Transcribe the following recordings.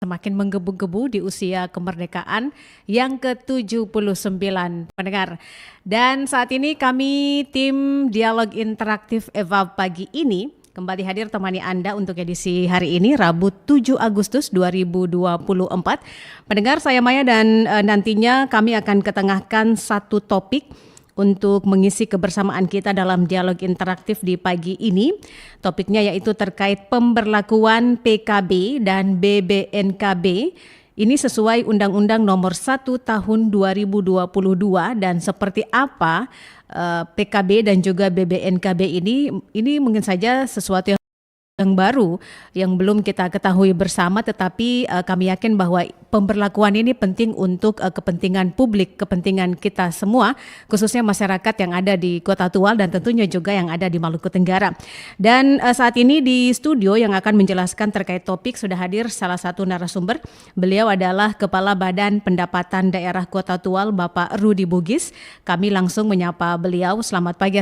semakin menggebu-gebu di usia kemerdekaan yang ke-79 pendengar. Dan saat ini kami tim Dialog Interaktif EVA pagi ini kembali hadir temani Anda untuk edisi hari ini Rabu 7 Agustus 2024. Pendengar, saya Maya dan nantinya kami akan ketengahkan satu topik untuk mengisi kebersamaan kita dalam dialog interaktif di pagi ini. Topiknya yaitu terkait pemberlakuan PKB dan BBNKB. Ini sesuai Undang-Undang Nomor 1 Tahun 2022 dan seperti apa PKB dan juga BBNKB ini mungkin saja sesuatu yang baru yang belum kita ketahui bersama, tetapi kami yakin bahwa pemberlakuan ini penting untuk kepentingan publik, kepentingan kita semua, khususnya masyarakat yang ada di Kota Tual dan tentunya juga yang ada di Maluku Tenggara. Dan saat ini di studio yang akan menjelaskan terkait topik sudah hadir salah satu narasumber. Beliau adalah Kepala Badan Pendapatan Daerah Kota Tual, Bapak Rudi Bugis. Kami langsung menyapa beliau. Selamat pagi.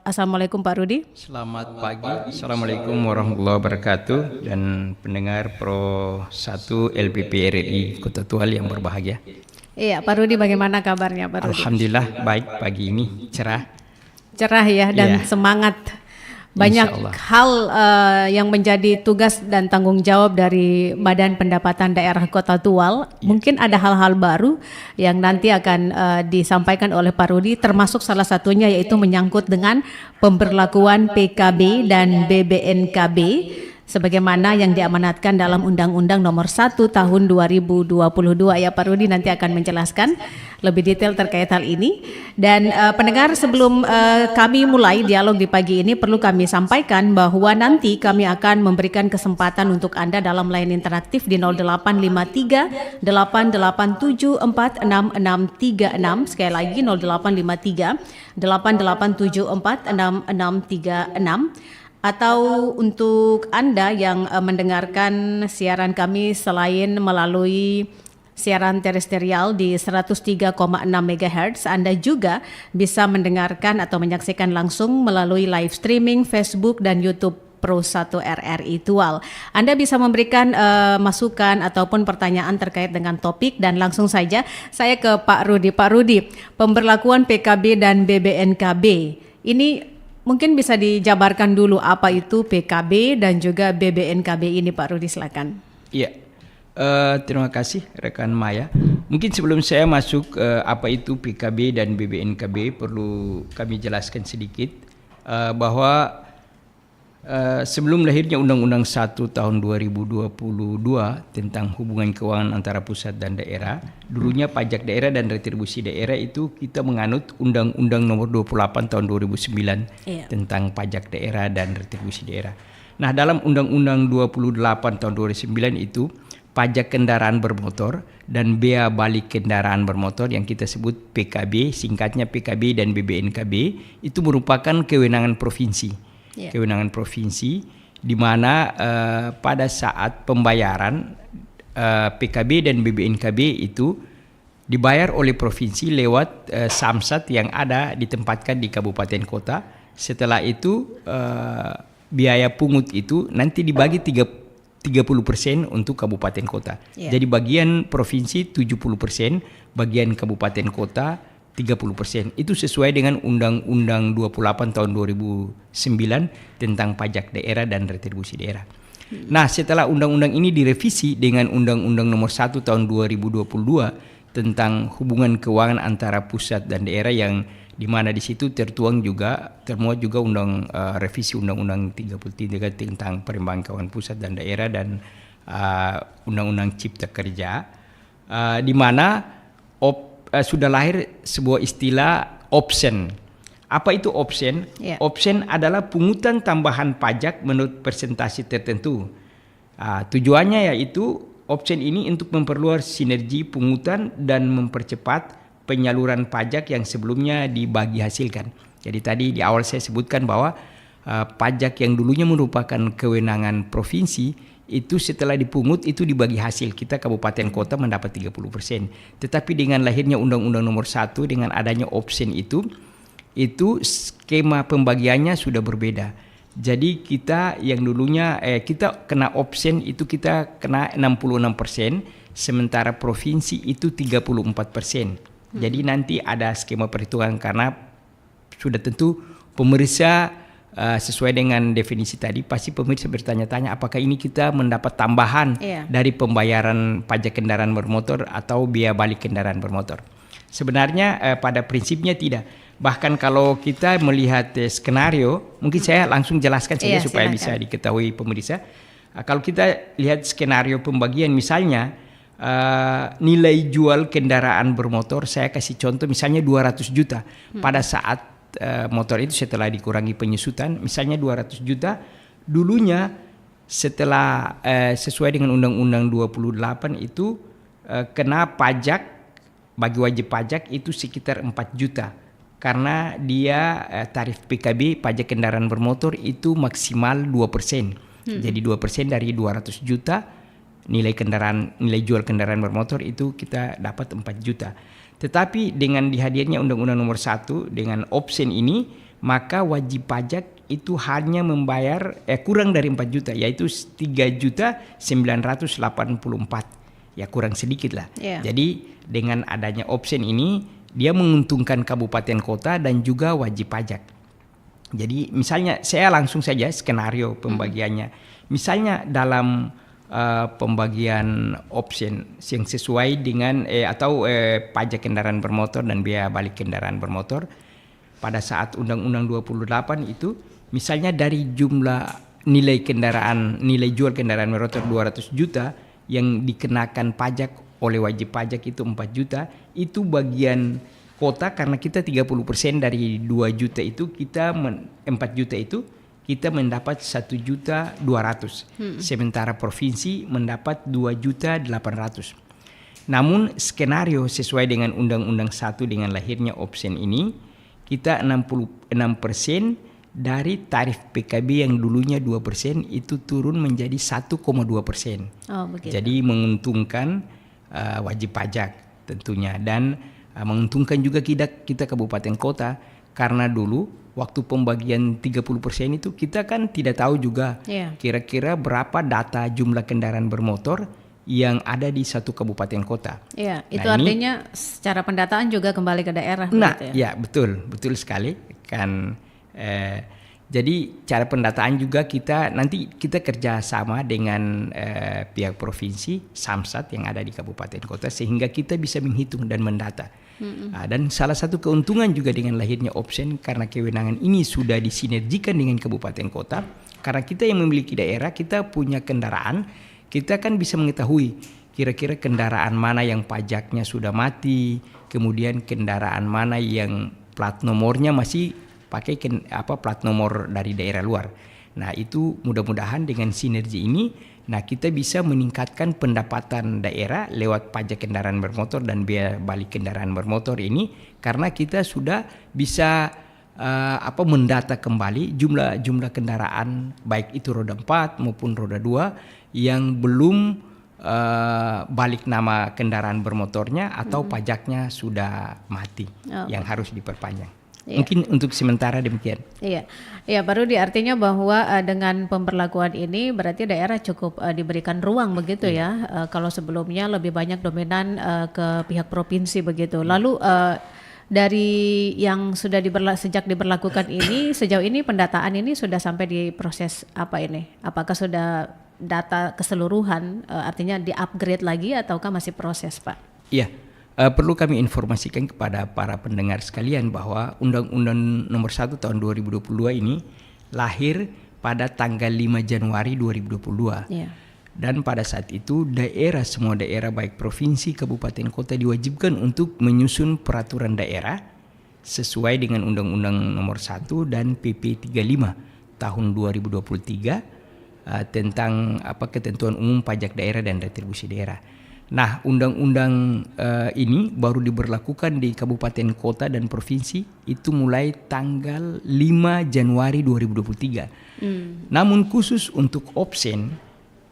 Assalamualaikum Pak Rudi. Selamat pagi. Assalamualaikum warahmatullahi wabarakatuh dan pendengar Pro 1 LPP RRI Kota Tual yang berbahagia. Iya, Pak Rudi, bagaimana kabarnya Pak Rudi? Alhamdulillah baik, pagi ini cerah. Cerah ya, dan semangat. Banyak hal yang menjadi tugas dan tanggung jawab dari Badan Pendapatan Daerah Kota Tual. Mungkin ada hal-hal baru yang nanti akan disampaikan oleh Pak Rudi, termasuk salah satunya yaitu menyangkut dengan pemberlakuan PKB dan BBNKB sebagaimana yang diamanatkan dalam Undang-Undang Nomor 1 Tahun 2022. Ya, Pak Rudi nanti akan menjelaskan lebih detail terkait hal ini. Dan pendengar, sebelum kami mulai dialog di pagi ini, perlu kami sampaikan bahwa nanti kami akan memberikan kesempatan untuk Anda dalam line interaktif di 0853 887 466636. Sekali lagi 0853 887 466636. Atau untuk Anda yang mendengarkan siaran kami selain melalui siaran terestrial di 103,6 MHz, Anda juga bisa mendengarkan atau menyaksikan langsung melalui live streaming Facebook dan YouTube Pro 1 RRI Tual. Anda bisa memberikan masukan ataupun pertanyaan terkait dengan topik, dan langsung saja saya ke Pak Rudi. Pak Rudi, pemberlakuan PKB dan BBNKB ini mungkin bisa dijabarkan dulu apa itu PKB dan juga BBNKB ini, Pak Rudi, silakan. Iya, terima kasih rekan Maya. Mungkin sebelum saya masuk apa itu PKB dan BBNKB, perlu kami jelaskan sedikit bahwa sebelum lahirnya Undang-Undang 1 Tahun 2022 tentang hubungan keuangan antara pusat dan daerah, dulunya pajak daerah dan retribusi daerah itu kita menganut Undang-Undang Nomor 28 Tahun 2009 tentang pajak daerah dan retribusi daerah. Nah, dalam Undang-Undang 28 Tahun 2009 itu pajak kendaraan bermotor dan bea balik kendaraan bermotor yang kita sebut PKB, singkatnya PKB dan BBNKB, itu merupakan kewenangan provinsi. Kewenangan provinsi di mana pada saat pembayaran PKB dan BBNKB itu dibayar oleh provinsi lewat samsat yang ada ditempatkan di kabupaten kota. Setelah itu biaya pungut itu nanti dibagi 30% untuk kabupaten kota. Jadi bagian provinsi 70%, bagian kabupaten kota 30%. Itu sesuai dengan Undang-Undang 28 Tahun 2009 tentang pajak daerah dan retribusi daerah. Nah, setelah undang-undang ini direvisi dengan Undang-Undang Nomor 1 Tahun 2022 tentang hubungan keuangan antara pusat dan daerah, yang di mana di situ termuat juga revisi Undang-Undang 33 tentang perimbangan keuangan pusat dan daerah dan Undang-Undang Cipta Kerja, di mana sudah lahir sebuah istilah option. Apa itu option? Option adalah pungutan tambahan pajak menurut persentase tertentu. Tujuannya yaitu option ini untuk memperluas sinergi pungutan dan mempercepat penyaluran pajak yang sebelumnya dibagi hasilkan. Jadi tadi di awal saya sebutkan bahwa pajak yang dulunya merupakan kewenangan provinsi itu setelah dipungut itu dibagi hasil, kita kabupaten kota mendapat 30%. Tetapi dengan lahirnya Undang-Undang Nomor 1 dengan adanya option itu skema pembagiannya sudah berbeda. Jadi kita yang dulunya kita kena option itu kita kena 66%, sementara provinsi itu 34%. Jadi nanti ada skema perhitungan karena sudah tentu pemeriksa sesuai dengan definisi tadi pasti pemirsa bertanya-tanya apakah ini kita mendapat tambahan dari pembayaran pajak kendaraan bermotor atau biaya balik kendaraan bermotor. Sebenarnya pada prinsipnya tidak. Bahkan kalau kita melihat skenario, mungkin saya langsung jelaskan saja supaya silakan. Bisa diketahui pemirsa. Kalau kita lihat skenario pembagian misalnya nilai jual kendaraan bermotor, saya kasih contoh misalnya 200 juta. Pada saat motor itu setelah dikurangi penyusutan, misalnya 200 juta, dulunya setelah sesuai dengan Undang-Undang 28 itu kena pajak, bagi wajib pajak itu sekitar 4 juta. Karena dia tarif PKB pajak kendaraan bermotor itu maksimal 2%. Jadi 2% dari 200 juta nilai jual kendaraan bermotor itu kita dapat 4 juta. Tetapi dengan dihadirnya Undang-Undang Nomor 1 dengan option ini, maka wajib pajak itu hanya membayar kurang dari 4 juta, yaitu 3.984. Ya kurang sedikit lah. Jadi dengan adanya option ini dia menguntungkan kabupaten kota dan juga wajib pajak. Jadi misalnya saya langsung saja skenario pembagiannya. Misalnya dalam pembagian option yang sesuai dengan pajak kendaraan bermotor dan biaya balik kendaraan bermotor pada saat Undang-Undang 28 itu misalnya dari jumlah nilai jual kendaraan bermotor 200 juta yang dikenakan pajak oleh wajib pajak itu 4 juta, itu bagian kota karena kita 30% dari 2 juta itu 4 juta itu kita mendapat 1.200.000. Sementara provinsi mendapat 2.800.000. Namun skenario sesuai dengan Undang-Undang 1 dengan lahirnya option ini, kita 66% dari tarif PKB yang dulunya 2% itu turun menjadi 1,2%. Jadi menguntungkan wajib pajak tentunya dan menguntungkan juga kita kabupaten kota karena dulu waktu pembagian 30% itu kita kan tidak tahu juga kira-kira berapa data jumlah kendaraan bermotor yang ada di satu kabupaten kota. Itu artinya secara pendataan juga kembali ke daerah. Nah, betul sekali kan. Jadi cara pendataan juga nanti kita kerja sama dengan pihak provinsi, Samsat yang ada di kabupaten kota sehingga kita bisa menghitung dan mendata. Dan salah satu keuntungan juga dengan lahirnya option karena kewenangan ini sudah disinergikan dengan kabupaten kota. Karena kita yang memiliki daerah, kita punya kendaraan, kita kan bisa mengetahui kira-kira kendaraan mana yang pajaknya sudah mati, kemudian kendaraan mana yang plat nomornya masih pakai plat nomor dari daerah luar. Nah itu mudah-mudahan dengan sinergi ini, kita bisa meningkatkan pendapatan daerah lewat pajak kendaraan bermotor dan biaya balik kendaraan bermotor ini, karena kita sudah bisa mendata kembali jumlah kendaraan baik itu roda 4 maupun roda 2 yang belum balik nama kendaraan bermotornya atau pajaknya sudah mati yang harus diperpanjang. Mungkin untuk sementara demikian. Baru artinya bahwa dengan pemberlakuan ini berarti daerah cukup diberikan ruang begitu ya. Kalau sebelumnya lebih banyak dominan ke pihak provinsi begitu. Lalu dari yang sudah sejak diberlakukan ini sejauh ini pendataan ini sudah sampai di proses apa ini? Apakah sudah data keseluruhan artinya di-upgrade lagi ataukah masih proses, Pak? Perlu kami informasikan kepada para pendengar sekalian bahwa Undang-Undang Nomor 1 tahun 2022 ini lahir pada tanggal 5 Januari 2022. Dan pada saat itu semua daerah baik provinsi, kabupaten, kota diwajibkan untuk menyusun peraturan daerah sesuai dengan Undang-Undang Nomor 1 dan PP 35 tahun 2023 tentang ketentuan umum pajak daerah dan retribusi daerah. Nah, undang-undang ini baru diberlakukan di kabupaten, kota, dan provinsi itu mulai tanggal 5 Januari 2023. Namun khusus untuk option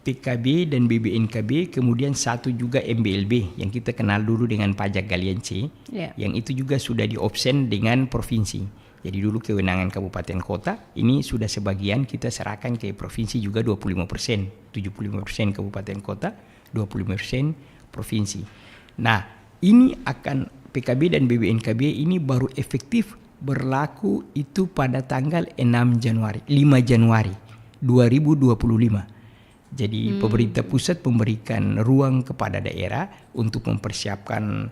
PKB dan BBNKB, kemudian satu juga MBLB yang kita kenal dulu dengan pajak galian C, yang itu juga sudah di option dengan provinsi. Jadi dulu kewenangan kabupaten kota ini sudah sebagian kita serahkan ke provinsi juga 25%, 75% kabupaten kota, 25% provinsi. Nah, ini akan PKB dan BBNKB ini baru efektif berlaku itu pada tanggal 5 Januari 2025. Jadi pemerintah pusat memberikan ruang kepada daerah untuk mempersiapkan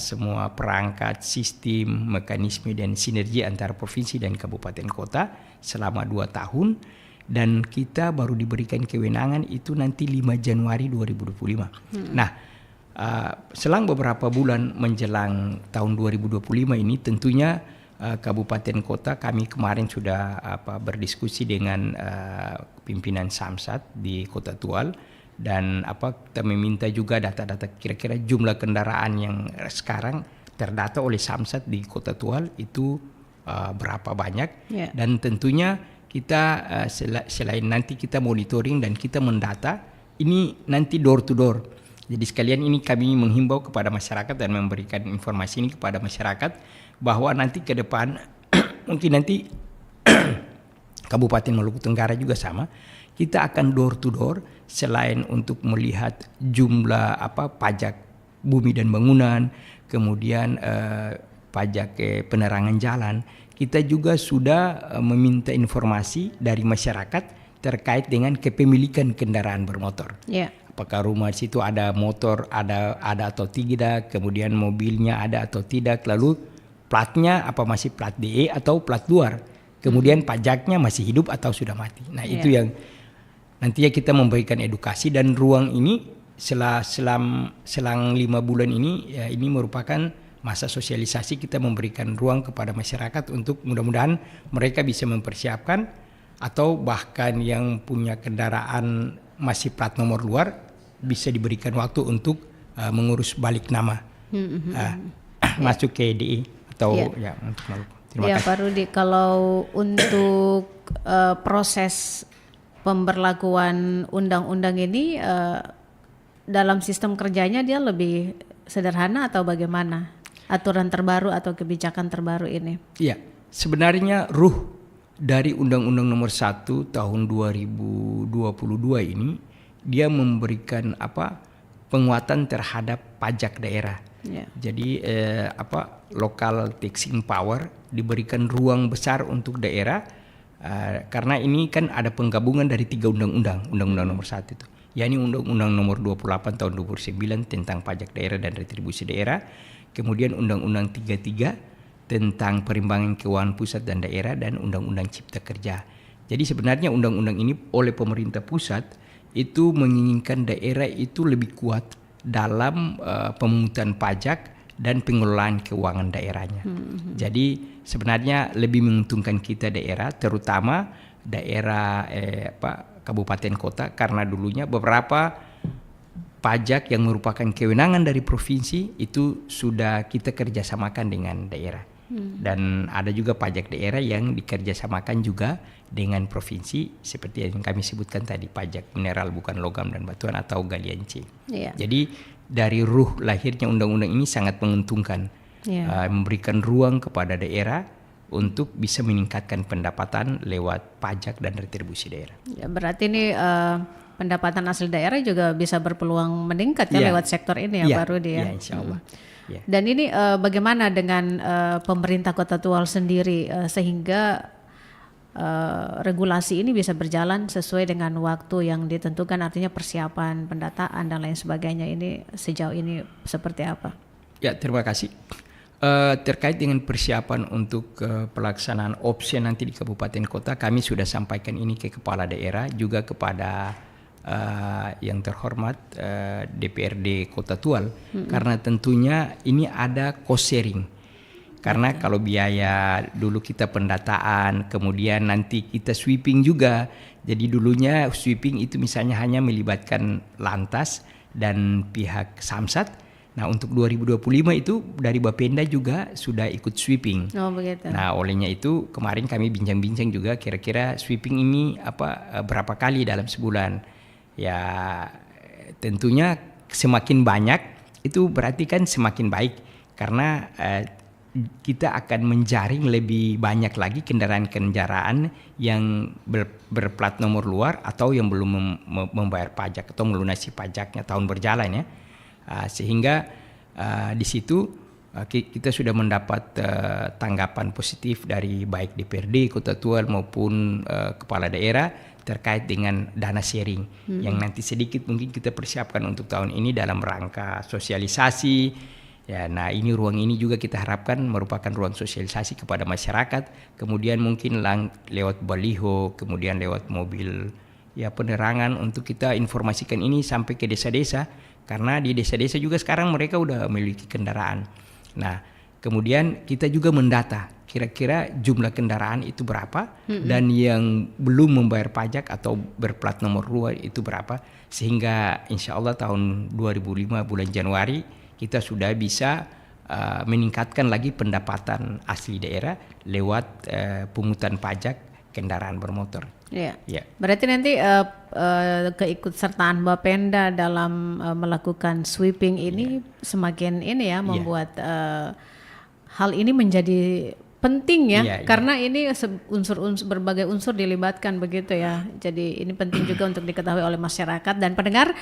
semua perangkat, sistem, mekanisme dan sinergi antara provinsi dan kabupaten kota selama 2 tahun, dan kita baru diberikan kewenangan itu nanti 5 Januari 2025. Nah, selang beberapa bulan menjelang tahun 2025 ini tentunya kabupaten kota kami kemarin sudah berdiskusi dengan pimpinan Samsat di Kota Tual, dan kita meminta juga data-data kira-kira jumlah kendaraan yang sekarang terdata oleh Samsat di Kota Tual itu berapa banyak, dan tentunya kita selain nanti kita monitoring dan kita mendata, ini nanti door to door. Jadi sekalian ini kami menghimbau kepada masyarakat dan memberikan informasi ini kepada masyarakat bahwa nanti ke depan mungkin nanti Kabupaten Maluku Tenggara juga sama, kita akan door to door selain untuk melihat jumlah pajak bumi dan bangunan, kemudian pajak penerangan jalan, kita juga sudah meminta informasi dari masyarakat terkait dengan kepemilikan kendaraan bermotor. Apakah rumah situ ada motor, ada atau tidak, kemudian mobilnya ada atau tidak, lalu platnya apa masih plat DE atau plat luar, kemudian pajaknya masih hidup atau sudah mati. Nah itu yang nantinya kita memberikan edukasi, dan ruang ini selang 5 bulan ini ya, ini merupakan masa sosialisasi, kita memberikan ruang kepada masyarakat untuk mudah-mudahan mereka bisa mempersiapkan, atau bahkan yang punya kendaraan masih plat nomor luar bisa diberikan waktu untuk mengurus balik nama masuk ke DE atau untuk Maluku. Terima kasih. Pak Rudi, kalau untuk proses pemberlakuan undang-undang ini dalam sistem kerjanya dia lebih sederhana atau bagaimana? Aturan terbaru atau kebijakan terbaru ini? Iya, sebenarnya ruh dari Undang-Undang Nomor 1 Tahun 2022 ini dia memberikan penguatan terhadap pajak daerah. Jadi local taxing power diberikan ruang besar untuk daerah, karena ini kan ada penggabungan dari 3 undang-undang nomor 1 itu, yakni Undang-Undang Nomor 28 Tahun 2009 tentang pajak daerah dan retribusi daerah, kemudian Undang-Undang 33 tentang perimbangan keuangan pusat dan daerah, dan Undang-Undang Cipta Kerja. Jadi sebenarnya undang-undang ini oleh pemerintah pusat itu menginginkan daerah itu lebih kuat dalam pemungutan pajak dan pengelolaan keuangan daerahnya. Jadi sebenarnya lebih menguntungkan kita daerah, terutama daerah kabupaten kota, karena dulunya beberapa pajak yang merupakan kewenangan dari provinsi itu sudah kita kerjasamakan dengan daerah. Dan ada juga pajak daerah yang dikerjasamakan juga dengan provinsi, seperti yang kami sebutkan tadi, pajak mineral bukan logam dan batuan atau galian C. Jadi dari ruh lahirnya undang-undang ini sangat menguntungkan, memberikan ruang kepada daerah untuk bisa meningkatkan pendapatan lewat pajak dan retribusi daerah. Berarti ini pendapatan asli daerah juga bisa berpeluang meningkat lewat sektor ini Pak Rudi ya. Insya Allah. Dan ini bagaimana dengan pemerintah Kota Tual sendiri sehingga regulasi ini bisa berjalan sesuai dengan waktu yang ditentukan, artinya persiapan pendataan dan lain sebagainya, ini sejauh ini seperti apa? Ya, terima kasih. Terkait dengan persiapan untuk pelaksanaan opsi nanti di kabupaten kota, kami sudah sampaikan ini ke kepala daerah, juga kepada yang terhormat DPRD Kota Tual, karena tentunya ini ada cost sharing. Karena kalau biaya dulu kita pendataan, kemudian nanti kita sweeping juga. Jadi dulunya sweeping itu misalnya hanya melibatkan Lantas dan pihak Samsat. Nah untuk 2025 itu dari Bapenda juga sudah ikut sweeping. Oh begitu. Nah olehnya itu kemarin kami bincang-bincang juga kira-kira sweeping ini berapa kali dalam sebulan. Ya tentunya semakin banyak itu berarti kan semakin baik, karena kita akan menjaring lebih banyak lagi kendaraan-kendaraan yang berplat nomor luar atau yang belum membayar pajak atau melunasi pajaknya tahun berjalan ya. Sehingga di situ kita sudah mendapat tanggapan positif dari baik DPRD Kota Tual maupun kepala daerah terkait dengan dana sharing yang nanti sedikit mungkin kita persiapkan untuk tahun ini dalam rangka sosialisasi. Ya, nah ini ruang ini juga kita harapkan merupakan ruang sosialisasi kepada masyarakat, kemudian mungkin lewat baliho, kemudian lewat mobil ya penerangan untuk kita informasikan ini sampai ke desa-desa, karena di desa-desa juga sekarang mereka udah memiliki kendaraan. Nah, kemudian kita juga mendata kira-kira jumlah kendaraan itu berapa dan yang belum membayar pajak atau berplat nomor luar itu berapa, sehingga insya Allah tahun 2005 bulan Januari kita sudah bisa meningkatkan lagi pendapatan asli daerah lewat pungutan pajak kendaraan bermotor. Ya. Ya. Berarti nanti keikutsertaan Bapenda dalam melakukan sweeping ini semakin ini ya membuat hal ini menjadi penting ya, karena ini berbagai unsur dilibatkan begitu ya. Jadi ini penting juga untuk diketahui oleh masyarakat dan pendengar.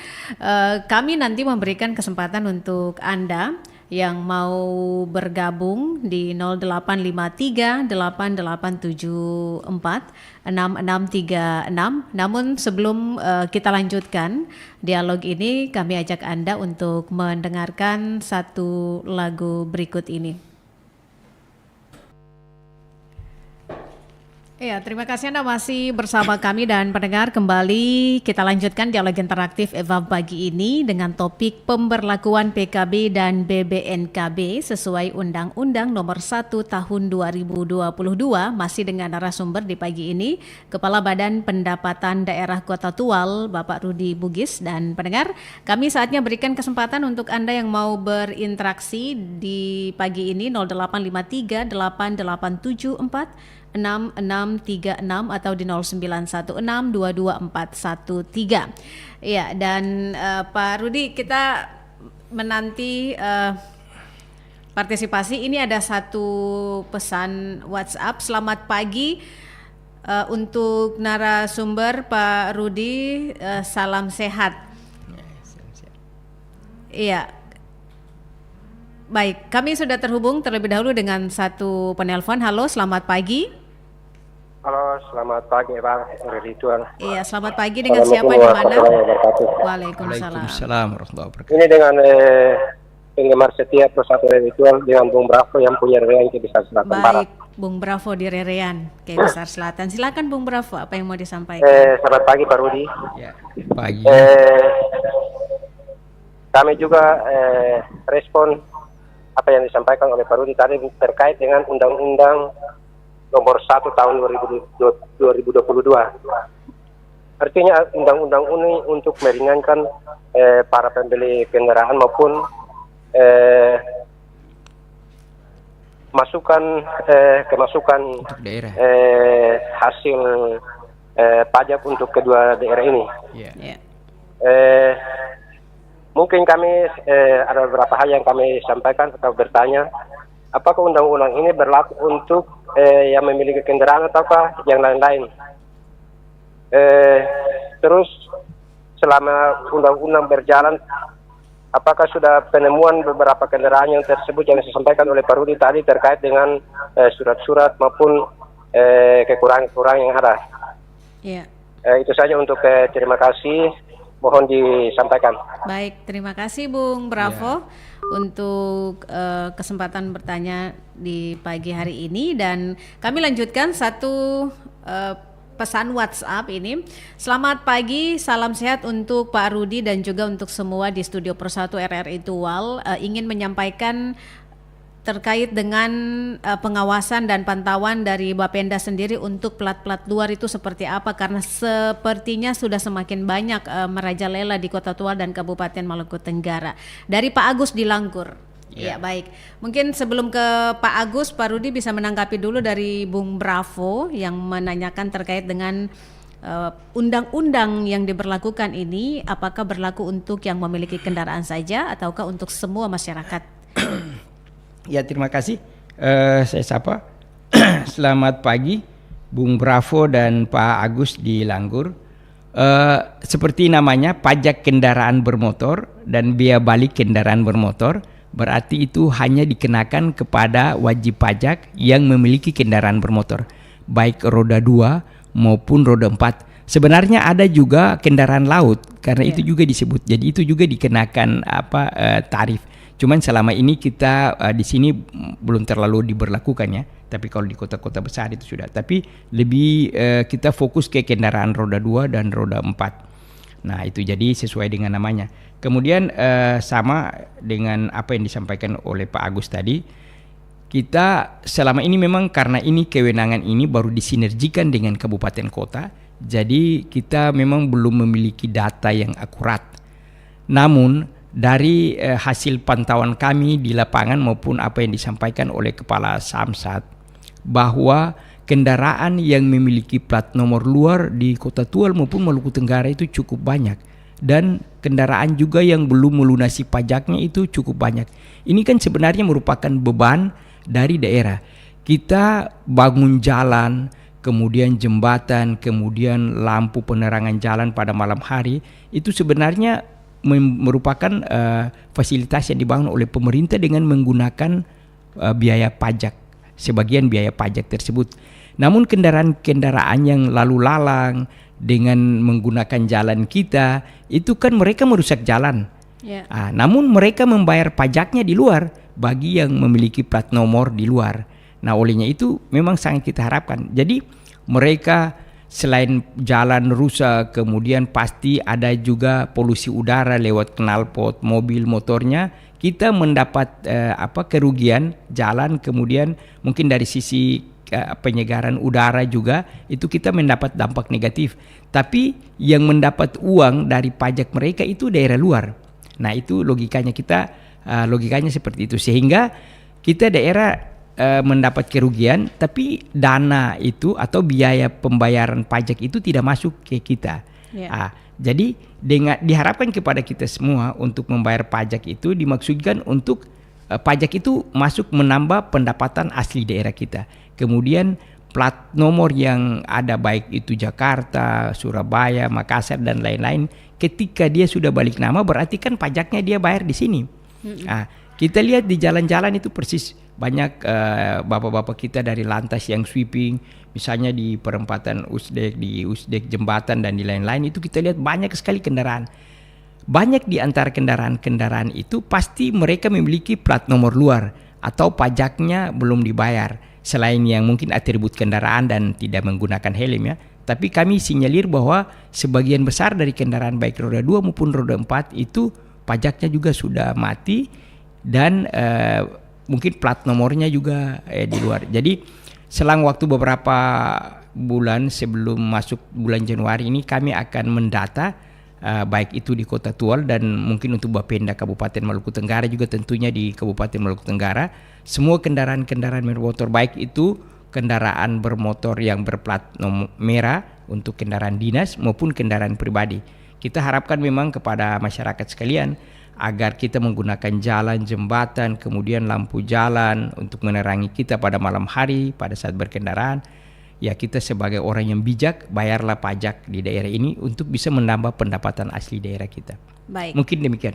Kami nanti memberikan kesempatan untuk Anda yang mau bergabung di 0853 8874 6636. Namun sebelum kita lanjutkan dialog ini, kami ajak Anda untuk mendengarkan satu lagu berikut ini. Iya, terima kasih Anda masih bersama kami dan pendengar. Kembali kita lanjutkan dialog interaktif EVAP pagi ini dengan topik pemberlakuan PKB dan BBNKB sesuai Undang-Undang Nomor 1 Tahun 2022. Masih dengan narasumber di pagi ini Kepala Badan Pendapatan Daerah Kota Tual Bapak Rudi Bugis. Dan pendengar, kami saatnya berikan kesempatan untuk Anda yang mau berinteraksi di pagi ini 0853 8874 6636 atau di 0916224413. Ya, dan Pak Rudi, kita menanti partisipasi. Ini ada satu pesan WhatsApp. Selamat pagi untuk narasumber Pak Rudi, salam sehat. Iya. Baik, kami sudah terhubung terlebih dahulu dengan satu penelpon. Halo, selamat pagi. Halo, selamat pagi Bang Ridwan. Iya, selamat pagi, dengan siapa di mana? Waalaikumsalam warahmatullahi wabarakatuh. Ini dengan penggemar setia Persatu Ritual dengan Bung Bravo yang punya Rerean ke Besar Selatan Barat. Baik, Bung Bravo di Rerean ke Besar Selatan. Silakan Bung Bravo, apa yang mau disampaikan? Selamat pagi Pak Rudi. Ya, pagi. Kami juga respon apa yang disampaikan oleh Pak Rudi tadi terkait dengan Undang-Undang Nomor 1 Tahun 2022. Artinya undang-undang ini untuk meringankan para pembeli kendaraan maupun kemasukan hasil pajak untuk kedua daerah ini. Yeah. Mungkin kami ada beberapa hal yang kami sampaikan atau bertanya. Apakah undang-undang ini berlaku untuk yang memiliki kendaraan ataukah yang lain-lain? Terus selama undang-undang berjalan, apakah sudah penemuan beberapa kendaraan yang tersebut yang disampaikan oleh Pak Rudi tadi terkait dengan surat-surat maupun kekurangan-kekurangan yang ada? Iya. Itu saja untuk terima kasih. Mohon disampaikan. Baik, terima kasih Bung Bravo untuk kesempatan bertanya di pagi hari ini, dan kami lanjutkan satu pesan WhatsApp ini. Selamat pagi, salam sehat untuk Pak Rudi dan juga untuk semua di Studio Persatu RRI Tual. Ingin menyampaikan terkait dengan pengawasan dan pantauan dari Bapenda sendiri untuk plat-plat luar itu seperti apa, karena sepertinya sudah semakin banyak merajalela di Kota Tual dan Kabupaten Maluku Tenggara. Dari Pak Agus di Langkur. Ya, baik. Mungkin sebelum ke Pak Agus, Pak Rudi bisa menanggapi dulu dari Bung Bravo yang menanyakan terkait dengan undang-undang yang diberlakukan ini, apakah berlaku untuk yang memiliki kendaraan saja ataukah untuk semua masyarakat? Ya, terima kasih. Saya sapa. Selamat pagi, Bung Bravo dan Pak Agus di Langgur. Seperti namanya, pajak kendaraan bermotor dan biaya balik kendaraan bermotor, berarti itu hanya dikenakan kepada wajib pajak yang memiliki kendaraan bermotor, baik roda 2 maupun roda 4. Sebenarnya ada juga kendaraan laut, karena itu juga disebut. Jadi itu juga dikenakan tarif. Cuman selama ini kita di sini belum terlalu diberlakukan ya. Tapi kalau di kota-kota besar itu sudah. Tapi lebih kita fokus ke kendaraan roda 2 dan roda 4. Nah itu jadi sesuai dengan namanya. Kemudian sama dengan apa yang disampaikan oleh Pak Agus tadi, kita selama ini memang karena ini kewenangan ini baru disinergikan dengan kabupaten kota, jadi kita memang belum memiliki data yang akurat. Namun dari hasil pantauan kami di lapangan maupun apa yang disampaikan oleh Kepala Samsat, bahwa kendaraan yang memiliki plat nomor luar di Kota Tual maupun Maluku Tenggara itu cukup banyak. Dan kendaraan juga yang belum melunasi pajaknya itu cukup banyak. Ini kan sebenarnya merupakan beban dari daerah. Kita bangun jalan, kemudian jembatan, kemudian lampu penerangan jalan pada malam hari, itu sebenarnya merupakan fasilitas yang dibangun oleh pemerintah dengan menggunakan biaya pajak, sebagian biaya pajak tersebut. Namun kendaraan-kendaraan yang lalu lalang dengan menggunakan jalan kita, itu kan mereka merusak jalan. Namun mereka membayar pajaknya di luar bagi yang memiliki plat nomor di luar. Nah olehnya itu memang sangat kita harapkan. Jadi mereka selain jalan rusak, kemudian pasti ada juga polusi udara lewat knalpot mobil motornya. Kita mendapat kerugian jalan, kemudian mungkin dari sisi penyegaran udara juga itu kita mendapat dampak negatif. Tapi yang mendapat uang dari pajak mereka itu daerah luar. Nah itu logikanya logikanya seperti itu, sehingga kita daerah mendapat kerugian, tapi dana itu atau biaya pembayaran pajak itu tidak masuk ke kita. Jadi diharapkan kepada kita semua untuk membayar pajak itu dimaksudkan untuk pajak itu masuk menambah pendapatan asli daerah kita. Kemudian plat nomor yang ada baik itu Jakarta, Surabaya, Makassar dan lain-lain, ketika dia sudah balik nama berarti kan pajaknya dia bayar di sini. Kita lihat di jalan-jalan itu persis banyak bapak-bapak kita dari lantas yang sweeping, misalnya di perempatan Usdek, di Usdek jembatan dan di lain-lain, itu kita lihat banyak sekali kendaraan. Banyak di antara kendaraan-kendaraan itu pasti mereka memiliki plat nomor luar atau pajaknya belum dibayar, selain yang mungkin atribut kendaraan dan tidak menggunakan helm ya. Tapi kami sinyalir bahwa sebagian besar dari kendaraan baik roda 2 maupun roda 4 itu pajaknya juga sudah mati dan mungkin plat nomornya juga di luar. Jadi selang waktu beberapa bulan sebelum masuk bulan Januari ini kami akan mendata baik itu di Kota Tual dan mungkin untuk Bapenda Kabupaten Maluku Tenggara juga tentunya di Kabupaten Maluku Tenggara, semua kendaraan-kendaraan bermotor baik itu kendaraan bermotor yang berplat nomor merah untuk kendaraan dinas maupun kendaraan pribadi. Kita harapkan memang kepada masyarakat sekalian agar kita menggunakan jalan, jembatan, kemudian lampu jalan untuk menerangi kita pada malam hari pada saat berkendaraan. Ya kita sebagai orang yang bijak bayarlah pajak di daerah ini untuk bisa menambah pendapatan asli daerah kita. Baik. Mungkin demikian.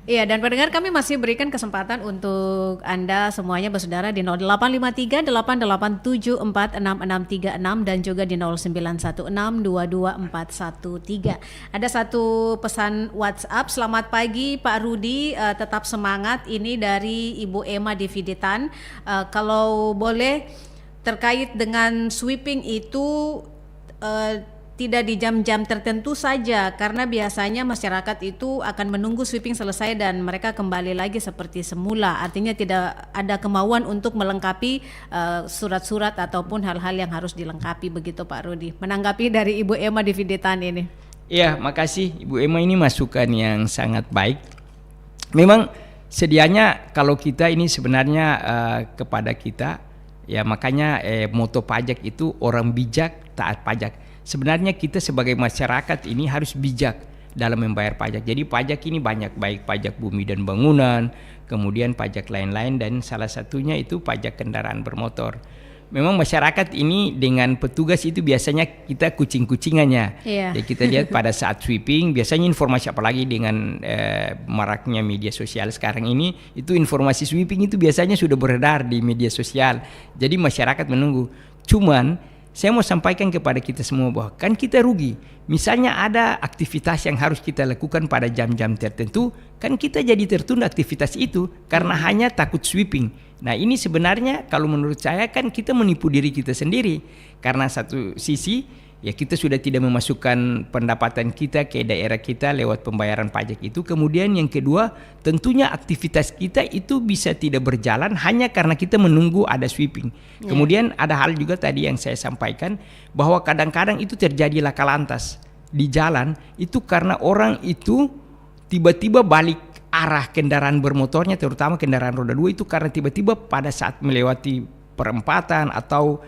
Iya, dan pendengar kami masih berikan kesempatan untuk Anda semuanya bersaudara di 0853 887 466636 dan juga di 0916 22413. Ada satu pesan WhatsApp, selamat pagi Pak Rudi, tetap semangat, ini dari Ibu Emma di Fiditan. Kalau boleh terkait dengan sweeping itu tidak di jam-jam tertentu saja, karena biasanya masyarakat itu akan menunggu sweeping selesai dan mereka kembali lagi seperti semula. Artinya tidak ada kemauan untuk melengkapi surat-surat ataupun hal-hal yang harus dilengkapi, begitu Pak Rudi. Menanggapi dari Ibu Emma di Fiditan ini. Iya, makasih Ibu Emma, ini masukan yang sangat baik. Memang sedianya kalau kita ini sebenarnya kepada kita, ya makanya moto pajak itu orang bijak taat pajak. Sebenarnya kita sebagai masyarakat ini harus bijak dalam membayar pajak. Jadi pajak ini banyak, baik pajak bumi dan bangunan, kemudian pajak lain-lain, dan salah satunya itu pajak kendaraan bermotor. Memang masyarakat ini dengan petugas itu biasanya kita kucing-kucingannya. Jadi kita lihat pada saat sweeping, biasanya informasi, apalagi dengan maraknya media sosial sekarang ini, itu informasi sweeping itu biasanya sudah beredar di media sosial. Jadi masyarakat menunggu. Cuman saya mau sampaikan kepada kita semua bahwa kan kita rugi. Misalnya ada aktivitas yang harus kita lakukan pada jam-jam tertentu, kan kita jadi tertunda aktivitas itu karena hanya takut sweeping. Nah ini sebenarnya kalau menurut saya kan kita menipu diri kita sendiri. Karena satu sisi ya kita sudah tidak memasukkan pendapatan kita ke daerah kita lewat pembayaran pajak itu. Kemudian yang kedua, tentunya aktivitas kita itu bisa tidak berjalan hanya karena kita menunggu ada sweeping. Kemudian ada hal juga tadi yang saya sampaikan, bahwa kadang-kadang itu terjadi laka lantas di jalan itu karena orang itu tiba-tiba balik arah kendaraan bermotornya, terutama kendaraan roda 2 itu karena tiba-tiba pada saat melewati perempatan atau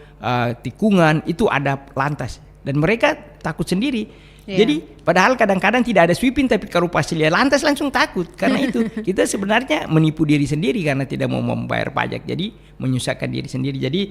tikungan itu ada lantas. Dan mereka takut sendiri. Jadi padahal kadang-kadang tidak ada sweeping, tapi kalau pas lihat lantas langsung takut. Karena itu kita sebenarnya menipu diri sendiri karena tidak mau membayar pajak. Jadi menyusahkan diri sendiri. Jadi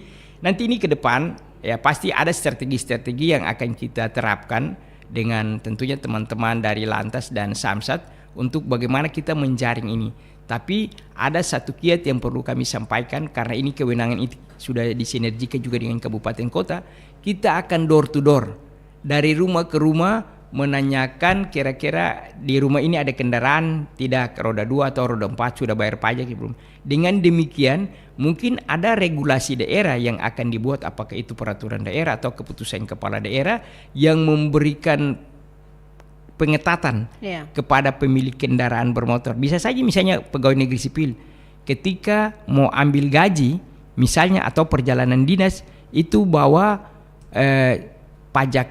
nanti ini ke depan ya pasti ada strategi-strategi yang akan kita terapkan dengan tentunya teman-teman dari Lantas dan Samsat untuk bagaimana kita menjaring ini. Tapi ada satu kiat yang perlu kami sampaikan, karena ini kewenangan itu sudah disinergikan juga dengan kabupaten kota. Kita akan door to door, dari rumah ke rumah, menanyakan kira-kira di rumah ini ada kendaraan tidak roda 2 atau roda 4 sudah bayar pajak belum. Dengan demikian mungkin ada regulasi daerah yang akan dibuat, apakah itu peraturan daerah atau keputusan kepala daerah yang memberikan pengetatan kepada pemilik kendaraan bermotor. Bisa saja misalnya pegawai negeri sipil ketika mau ambil gaji misalnya atau perjalanan dinas itu bawa pajak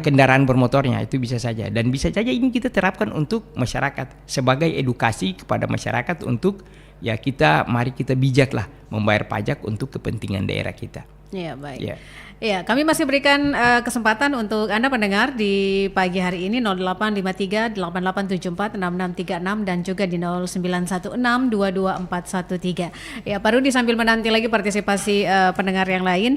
kendaraan bermotornya, itu bisa saja. Dan bisa saja ini kita terapkan untuk masyarakat sebagai edukasi kepada masyarakat untuk ya mari kita bijaklah membayar pajak untuk kepentingan daerah kita. Ya baik. Ya, kami masih berikan kesempatan untuk Anda pendengar di pagi hari ini 0853 8874 6636 dan juga di 0916 22413. Ya, Pak Rudi, sambil menanti lagi partisipasi pendengar yang lain,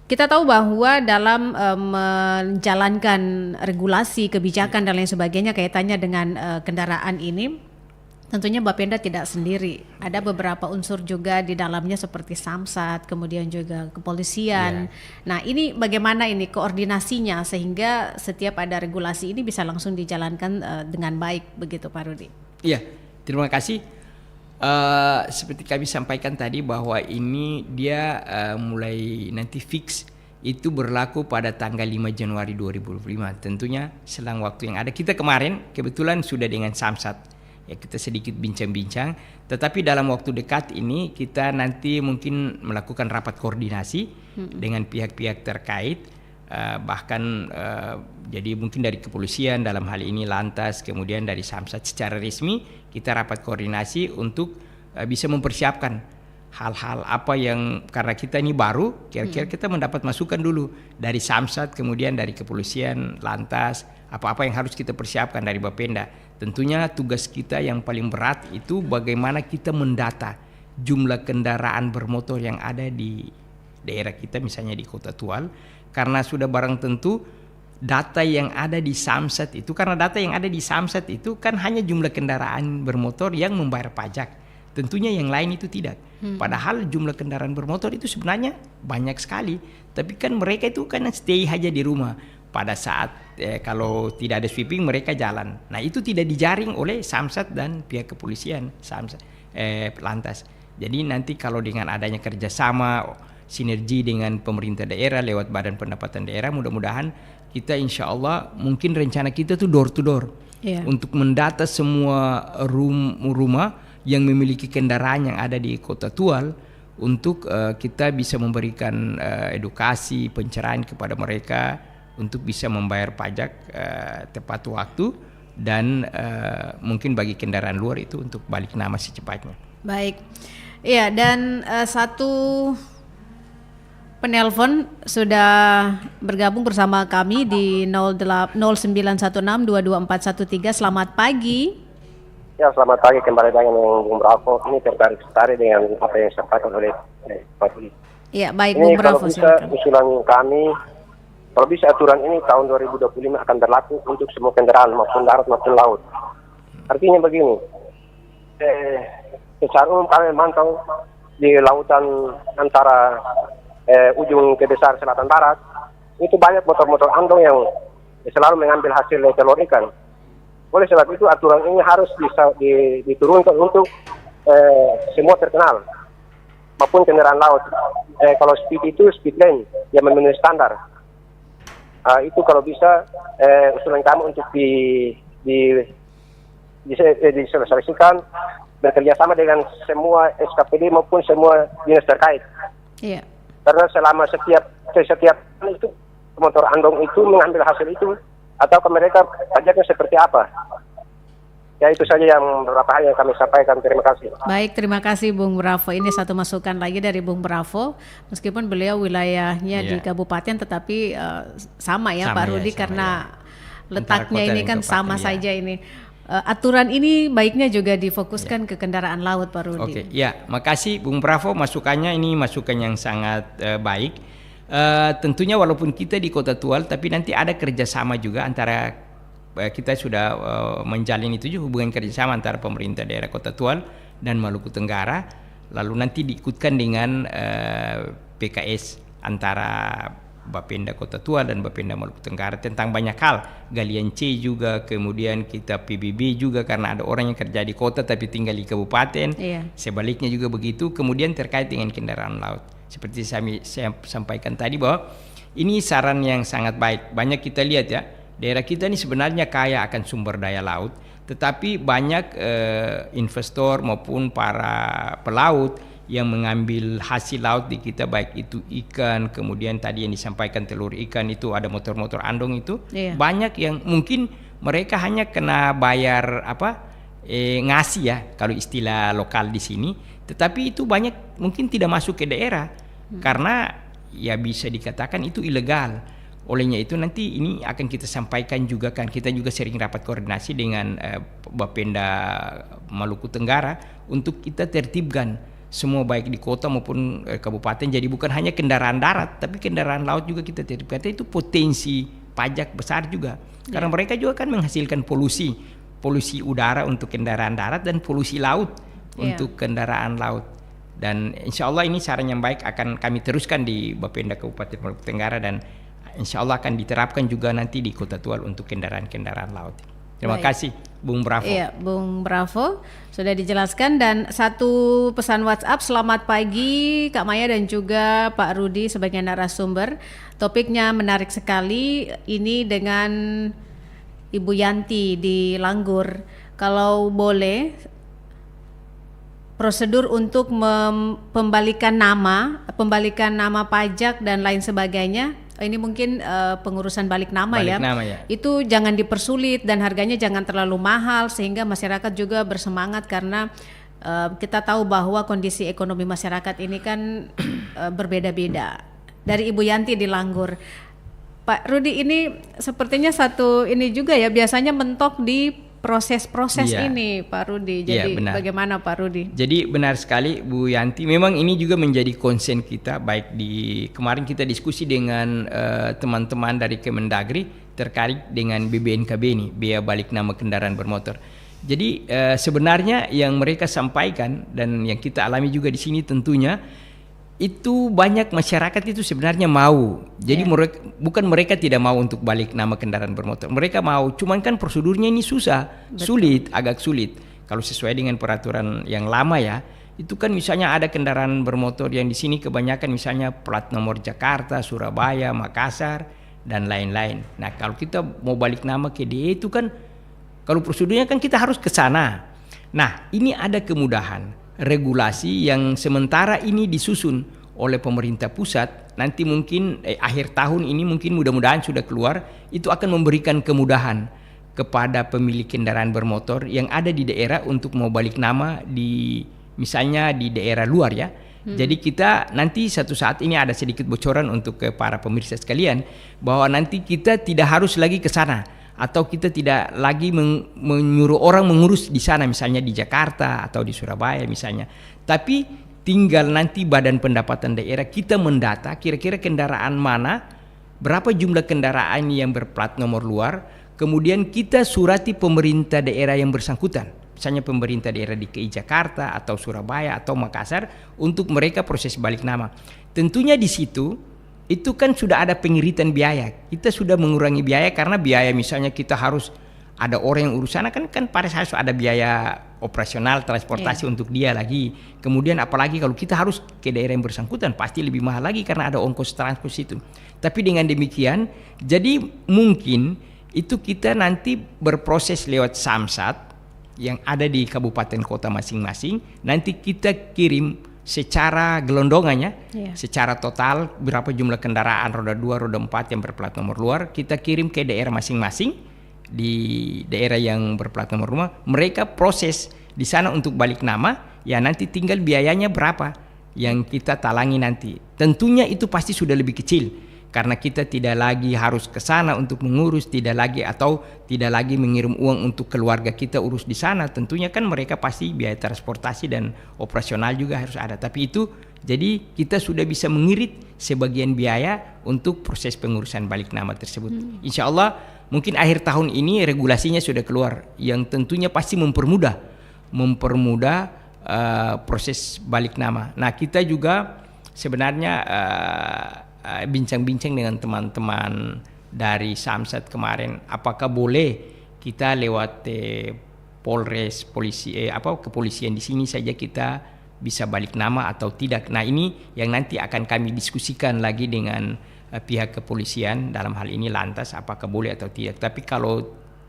kita tahu bahwa dalam menjalankan regulasi, kebijakan dan lain sebagainya kaitannya dengan kendaraan ini, tentunya Bapenda tidak sendiri. Ada beberapa unsur juga di dalamnya seperti Samsat, kemudian juga kepolisian. Nah ini bagaimana ini koordinasinya sehingga setiap ada regulasi ini bisa langsung dijalankan dengan baik begitu Pak Rudi? Iya, terima kasih. Seperti kami sampaikan tadi bahwa ini dia mulai nanti fix itu berlaku pada tanggal 5 Januari 2025. Tentunya selang waktu yang ada. Kita kemarin kebetulan sudah dengan Samsat. Ya kita sedikit bincang-bincang, tetapi dalam waktu dekat ini kita nanti mungkin melakukan rapat koordinasi dengan pihak-pihak terkait, bahkan jadi mungkin dari kepolisian dalam hal ini Lantas, kemudian dari Samsat secara resmi kita rapat koordinasi untuk bisa mempersiapkan hal-hal apa yang, karena kita ini baru, kira-kira kita mendapat masukan dulu dari Samsat, kemudian dari kepolisian, Lantas, apa-apa yang harus kita persiapkan dari Bapenda. Tentunya tugas kita yang paling berat itu bagaimana kita mendata jumlah kendaraan bermotor yang ada di daerah kita, misalnya di Kota Tual, karena sudah barang tentu data yang ada di Samsat itu, karena data yang ada di Samsat itu kan hanya jumlah kendaraan bermotor yang membayar pajak. Tentunya yang lain itu tidak. Padahal jumlah kendaraan bermotor itu sebenarnya banyak sekali, tapi kan mereka itu kan stay aja di rumah. Pada saat kalau tidak ada sweeping mereka jalan. Nah itu tidak dijaring oleh Samsat dan pihak kepolisian, Lantas. Jadi nanti kalau dengan adanya kerjasama, sinergi dengan pemerintah daerah lewat Badan Pendapatan Daerah, mudah-mudahan kita insya Allah mungkin rencana kita tuh door to door untuk mendata semua rumah yang memiliki kendaraan yang ada di Kota Tual untuk kita bisa memberikan edukasi, pencerahan kepada mereka untuk bisa membayar pajak tepat waktu dan mungkin bagi kendaraan luar itu untuk balik nama secepatnya. Baik, iya, dan satu penelpon sudah bergabung bersama kami di 0916224413. Selamat pagi. Ya, selamat pagi kembali dengan Bung Bravo. Ini tertarik dengan apa yang disampaikan oleh Pak Budi. Ya, baik Ini Bung Bravo, kalau bisa silakan. usulan kami, kalau bisa aturan ini tahun 2025 akan berlaku untuk semua kendaraan maupun darat maupun laut. Artinya begini, secara umum kami memantau di lautan antara ujung ke besar selatan barat, itu banyak motor-motor andong yang selalu mengambil hasil telur ikan. Oleh sebab itu aturan ini harus bisa diturunkan untuk semua terkenal maupun kendaraan laut. Kalau speed itu speed lane yang memenuhi standar. Itu kalau bisa usulan kami untuk diselesaikan bekerjasama dengan semua SKPD maupun semua dinas terkait. Iya. Karena selama setiap itu motor andong itu mengambil hasil itu, atau ke mereka pajaknya seperti apa? Ya, itu saja yang beberapa hal yang kami sampaikan. Terima kasih. Baik, terima kasih Bung Bravo. Ini satu masukan lagi dari Bung Bravo. Meskipun beliau wilayahnya di kabupaten, tetapi sama ya Pak Rudi, karena letaknya ini kan sama saja ini. Aturan ini baiknya juga difokuskan ke kendaraan laut, Pak Rudi. Oke, ya, makasih Bung Bravo, masukannya ini masukan yang sangat baik. Tentunya walaupun kita di Kota Tual, tapi nanti ada kerjasama juga antara kita sudah menjalin itu juga hubungan kerjasama antara pemerintah daerah Kota Tual dan Maluku Tenggara, lalu nanti diikutkan dengan PKS antara Bapenda Kota Tual dan Bapenda Maluku Tenggara tentang banyak hal, galian C juga, kemudian kita PBB juga karena ada orang yang kerja di kota tapi tinggal di kabupaten, sebaliknya juga begitu, kemudian terkait dengan kendaraan laut. Seperti saya sampaikan tadi bahwa ini saran yang sangat baik. Banyak kita lihat ya, daerah kita ini sebenarnya kaya akan sumber daya laut, tetapi banyak investor maupun para pelaut yang mengambil hasil laut di kita, baik itu ikan, kemudian tadi yang disampaikan telur ikan itu, ada motor-motor andong itu, banyak yang mungkin mereka hanya kena bayar ngasih ya kalau istilah lokal di sini, tetapi itu banyak mungkin tidak masuk ke daerah karena ya bisa dikatakan itu ilegal. Olehnya itu nanti ini akan kita sampaikan juga, kan kita juga sering rapat koordinasi dengan Bapenda Maluku Tenggara untuk kita tertibkan semua baik di kota maupun kabupaten, jadi bukan hanya kendaraan darat tapi kendaraan laut juga kita tertibkan. Itu potensi pajak besar juga karena mereka juga kan menghasilkan polusi udara untuk kendaraan darat dan polusi laut untuk kendaraan laut. Dan insya Allah ini saran yang baik akan kami teruskan di Bapenda Kabupaten Maluku Tenggara dan insya Allah akan diterapkan juga nanti di Kota Tual untuk kendaraan-kendaraan laut. Terima kasih Bung Bravo. Iya, Bung Bravo sudah dijelaskan. Dan satu pesan WhatsApp, selamat pagi Kak Maya dan juga Pak Rudi sebagai narasumber. Topiknya menarik sekali ini dengan Ibu Yanti di Langgur. Kalau boleh, prosedur untuk pembalikan nama pajak dan lain sebagainya, ini mungkin pengurusan balik nama ya. Itu jangan dipersulit dan harganya jangan terlalu mahal sehingga masyarakat juga bersemangat, karena kita tahu bahwa kondisi ekonomi masyarakat ini kan berbeda-beda. Dari Ibu Yanti di Langgur. Pak Rudi, ini sepertinya satu ini juga ya, biasanya mentok di proses-proses ini Pak Rudi. Jadi bagaimana Pak Rudi? Jadi benar sekali Bu Yanti, memang ini juga menjadi concern kita, baik di kemarin kita diskusi dengan teman-teman dari Kemendagri terkait dengan BBNKB ini, biaya balik nama kendaraan bermotor. Jadi sebenarnya yang mereka sampaikan dan yang kita alami juga di sini tentunya itu banyak masyarakat itu sebenarnya mau. Jadi bukan mereka tidak mau untuk balik nama kendaraan bermotor. Mereka mau, cuman kan prosedurnya ini susah, agak sulit. Kalau sesuai dengan peraturan yang lama ya, itu kan misalnya ada kendaraan bermotor yang di sini kebanyakan misalnya plat nomor Jakarta, Surabaya, Makassar dan lain-lain. Nah, kalau kita mau balik nama ke DE itu kan kalau prosedurnya kan kita harus ke sana. Nah, ini ada kemudahan regulasi yang sementara ini disusun oleh pemerintah pusat, nanti mungkin akhir tahun ini mungkin mudah-mudahan sudah keluar, itu akan memberikan kemudahan kepada pemilik kendaraan bermotor yang ada di daerah untuk mau balik nama di misalnya di daerah luar ya, Jadi kita nanti satu saat ini ada sedikit bocoran untuk ke para pemirsa sekalian bahwa nanti kita tidak harus lagi ke sana atau kita tidak lagi menyuruh orang mengurus di sana, misalnya di Jakarta atau di Surabaya misalnya. Tapi tinggal nanti Badan Pendapatan Daerah kita mendata kira-kira kendaraan mana, berapa jumlah kendaraan yang berplat nomor luar, kemudian kita surati pemerintah daerah yang bersangkutan. Misalnya pemerintah daerah DKI Jakarta atau Surabaya atau Makassar untuk mereka proses balik nama. Tentunya di situ itu kan sudah ada pengiritan biaya. Kita sudah mengurangi biaya karena biaya misalnya kita harus ada orang yang urus sana kan pada saat ada biaya operasional transportasi untuk dia lagi. Kemudian apalagi kalau kita harus ke daerah yang bersangkutan pasti lebih mahal lagi karena ada ongkos transport itu. Tapi dengan demikian jadi mungkin itu kita nanti berproses lewat Samsat yang ada di kabupaten kota masing-masing, nanti kita kirim secara gelondongannya, secara total berapa jumlah kendaraan roda 2, roda 4 yang berplat nomor luar, kita kirim ke daerah masing-masing di daerah yang berplat nomor rumah, mereka proses di sana untuk balik nama, ya nanti tinggal biayanya berapa yang kita talangi nanti. Tentunya itu pasti sudah lebih kecil. Karena kita tidak lagi harus ke sana untuk mengurus, tidak lagi mengirim uang untuk keluarga kita urus di sana. Tentunya kan mereka pasti biaya transportasi dan operasional juga harus ada. Tapi itu jadi kita sudah bisa mengirit sebagian biaya untuk proses pengurusan balik nama tersebut. Insya Allah mungkin akhir tahun ini regulasinya sudah keluar yang tentunya pasti mempermudah proses balik nama. Nah kita juga sebenarnya bincang-bincang dengan teman-teman dari Samsat kemarin, apakah boleh kita lewat Polres kepolisian di sini saja kita bisa balik nama atau tidak. Nah ini yang nanti akan kami diskusikan lagi dengan pihak kepolisian dalam hal ini Lantas apakah boleh atau tidak. Tapi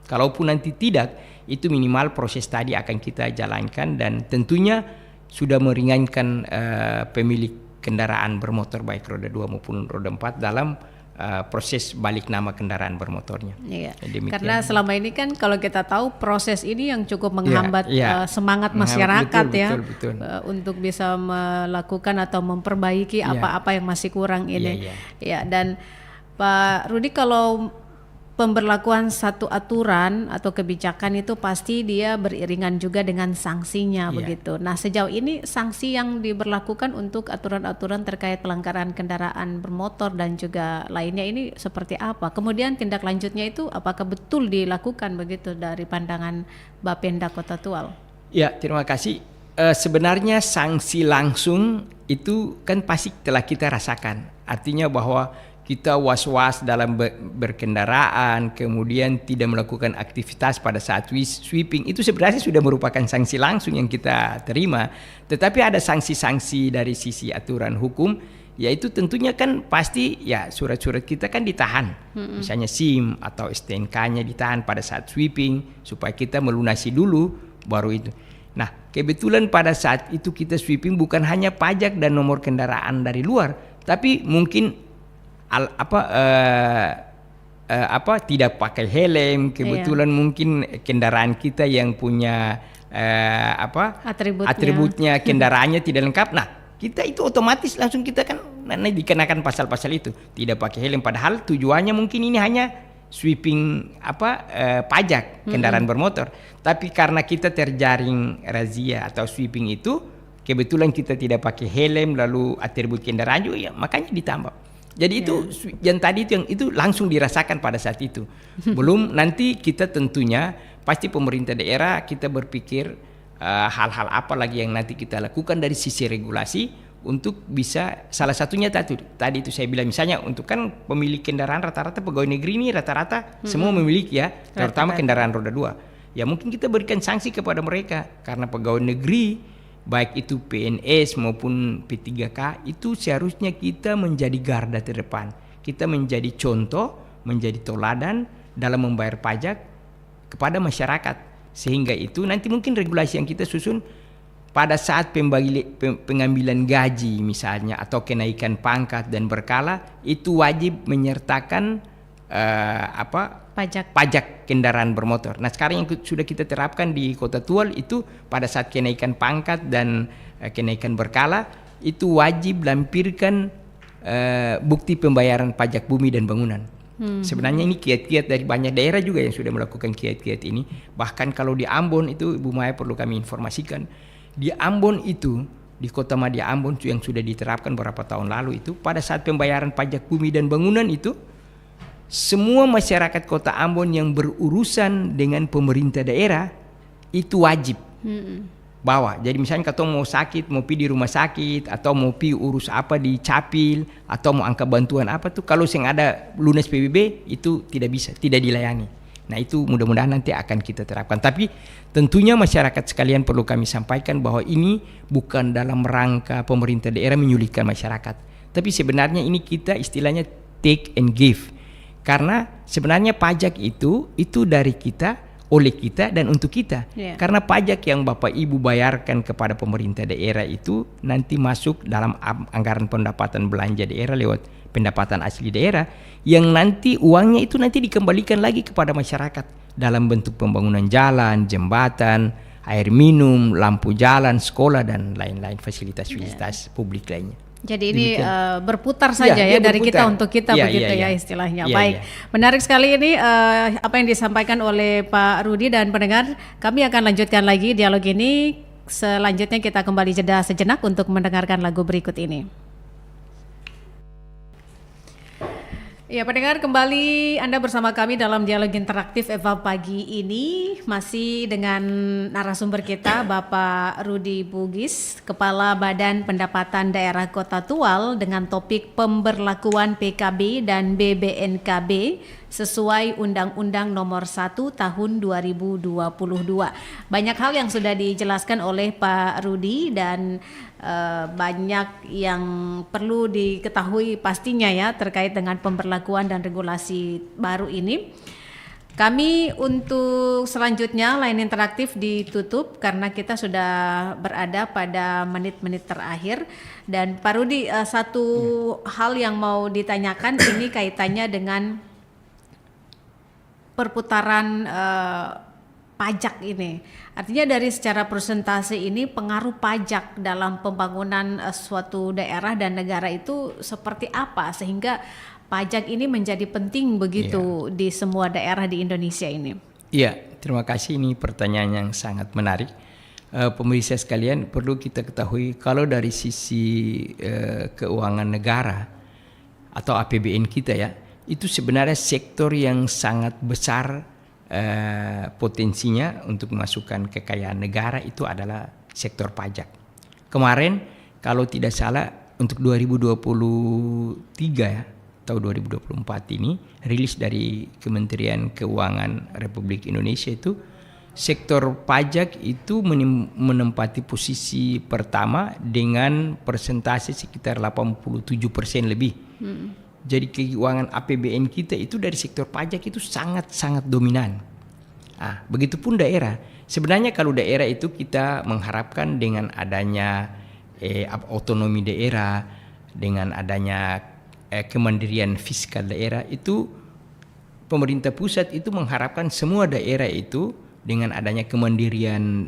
kalaupun nanti tidak, itu minimal proses tadi akan kita jalankan dan tentunya sudah meringankan pemilik kendaraan bermotor baik roda 2 maupun roda 4 dalam proses balik nama kendaraan bermotornya. Iya. Karena selama ini kan kalau kita tahu proses ini yang cukup menghambat semangat masyarakat betul. Untuk bisa melakukan atau memperbaiki apa-apa yang masih kurang ini. Ya, dan Pak Rudi, kalau pemberlakuan satu aturan atau kebijakan itu pasti dia beriringan juga dengan sanksinya begitu. Nah sejauh ini sanksi yang diberlakukan untuk aturan-aturan terkait pelanggaran kendaraan bermotor dan juga lainnya ini seperti apa? Kemudian tindak lanjutnya itu apakah betul dilakukan begitu dari pandangan Bapenda Kota Tual? Ya, terima kasih. Sebenarnya sanksi langsung itu kan pasti telah kita rasakan. Artinya bahwa kita was-was dalam berkendaraan, kemudian tidak melakukan aktivitas pada saat sweeping, itu sebenarnya sudah merupakan sanksi langsung yang kita terima. Tetapi ada sanksi-sanksi dari sisi aturan hukum, yaitu tentunya kan pasti ya surat-surat kita kan ditahan. Misalnya SIM atau STNK-nya ditahan pada saat sweeping, supaya kita melunasi dulu, baru itu. Nah, kebetulan pada saat itu kita sweeping bukan hanya pajak dan nomor kendaraan dari luar, tapi mungkin tidak pakai helm, kebetulan mungkin kendaraan kita yang punya atributnya kendaraannya tidak lengkap. Nah, kita itu otomatis langsung kita kan dikenakan pasal-pasal itu, tidak pakai helm, padahal tujuannya mungkin ini hanya sweeping pajak kendaraan bermotor. Tapi karena kita terjaring razia atau sweeping itu, kebetulan kita tidak pakai helm lalu atribut kendaraan juga, ya makanya ditambah. Jadi itu yang tadi itu langsung dirasakan pada saat itu. Belum nanti kita tentunya pasti pemerintah daerah kita berpikir hal-hal apa lagi yang nanti kita lakukan dari sisi regulasi untuk bisa, salah satunya tadi itu saya bilang misalnya untuk kan pemilik kendaraan rata-rata pegawai negeri ini rata-rata semua memiliki terutama kendaraan roda 2. Ya mungkin kita berikan sanksi kepada mereka karena pegawai negeri baik itu PNS maupun P3K itu seharusnya kita menjadi garda terdepan. Kita menjadi contoh, menjadi teladan dalam membayar pajak kepada masyarakat. Sehingga itu nanti mungkin regulasi yang kita susun pada saat pengambilan gaji misalnya atau kenaikan pangkat dan berkala itu wajib menyertakan pajak kendaraan bermotor. Nah sekarang yang sudah kita terapkan di Kota Tual itu pada saat kenaikan pangkat dan kenaikan berkala itu wajib lampirkan bukti pembayaran pajak bumi dan bangunan. Sebenarnya ini kiat-kiat dari banyak daerah juga yang sudah melakukan kiat-kiat ini. Bahkan kalau di Ambon itu, Ibu Maya perlu kami informasikan, di Ambon itu, di Kota Madya Ambon yang sudah diterapkan beberapa tahun lalu itu, pada saat pembayaran pajak bumi dan bangunan itu, semua masyarakat Kota Ambon yang berurusan dengan pemerintah daerah itu wajib bawa. Jadi misalnya kalau mau sakit, mau pergi di rumah sakit, atau mau pergi urus apa di Capil, atau mau angkat bantuan apa tuh, kalau yang ada lunas PBB itu tidak bisa, tidak dilayani. Nah itu mudah-mudahan nanti akan kita terapkan. Tapi tentunya masyarakat sekalian perlu kami sampaikan bahwa ini bukan dalam rangka pemerintah daerah menyulitkan masyarakat. Tapi sebenarnya ini kita istilahnya take and give. Karena sebenarnya pajak itu dari kita, oleh kita dan untuk kita. Karena pajak yang Bapak Ibu bayarkan kepada pemerintah daerah itu nanti masuk dalam anggaran pendapatan belanja daerah lewat pendapatan asli daerah, yang nanti uangnya itu nanti dikembalikan lagi kepada masyarakat dalam bentuk pembangunan jalan, jembatan, air minum, lampu jalan, sekolah dan lain-lain fasilitas-fasilitas publik lainnya. Jadi ini berputar saja ya dari berputar. kita untuk kita begitu ya istilahnya. Baik, menarik sekali ini apa yang disampaikan oleh Pak Rudi dan pendengar. Kami akan lanjutkan lagi dialog ini. Selanjutnya kita kembali jeda sejenak untuk mendengarkan lagu berikut ini. Ya, pendengar, kembali Anda bersama kami dalam dialog interaktif Eva pagi ini, masih dengan narasumber kita Bapak Rudi Bugis, Kepala Badan Pendapatan Daerah Kota Tual, dengan topik pemberlakuan PKB dan BBNKB sesuai Undang-Undang Nomor 1 Tahun 2022. Banyak hal yang sudah dijelaskan oleh Pak Rudi dan banyak yang perlu diketahui pastinya ya terkait dengan pemberlakuan dan regulasi baru ini. Kami untuk selanjutnya line interaktif ditutup karena kita sudah berada pada menit-menit terakhir. Dan Pak Rudi, satu hal yang mau ditanyakan ini kaitannya dengan perputaran pajak ini. Artinya dari secara persentase ini pengaruh pajak dalam pembangunan suatu daerah dan negara itu seperti apa sehingga pajak ini menjadi penting begitu di semua daerah di Indonesia ini. Iya, terima kasih, ini pertanyaan yang sangat menarik. Pemirsa sekalian, perlu kita ketahui kalau dari sisi keuangan negara atau APBN kita ya, itu sebenarnya sektor yang sangat besar potensinya untuk memasukkan kekayaan negara itu adalah sektor pajak. Kemarin kalau tidak salah untuk 2023 ya, atau 2024 ini rilis dari Kementerian Keuangan Republik Indonesia itu sektor pajak itu menempati posisi pertama dengan persentase sekitar 87% lebih. Jadi keuangan APBN kita itu dari sektor pajak itu sangat-sangat dominan. Begitupun daerah. Sebenarnya kalau daerah itu kita mengharapkan dengan adanya otonomi daerah, dengan adanya kemandirian fiskal daerah itu, pemerintah pusat itu mengharapkan semua daerah itu dengan adanya kemandirian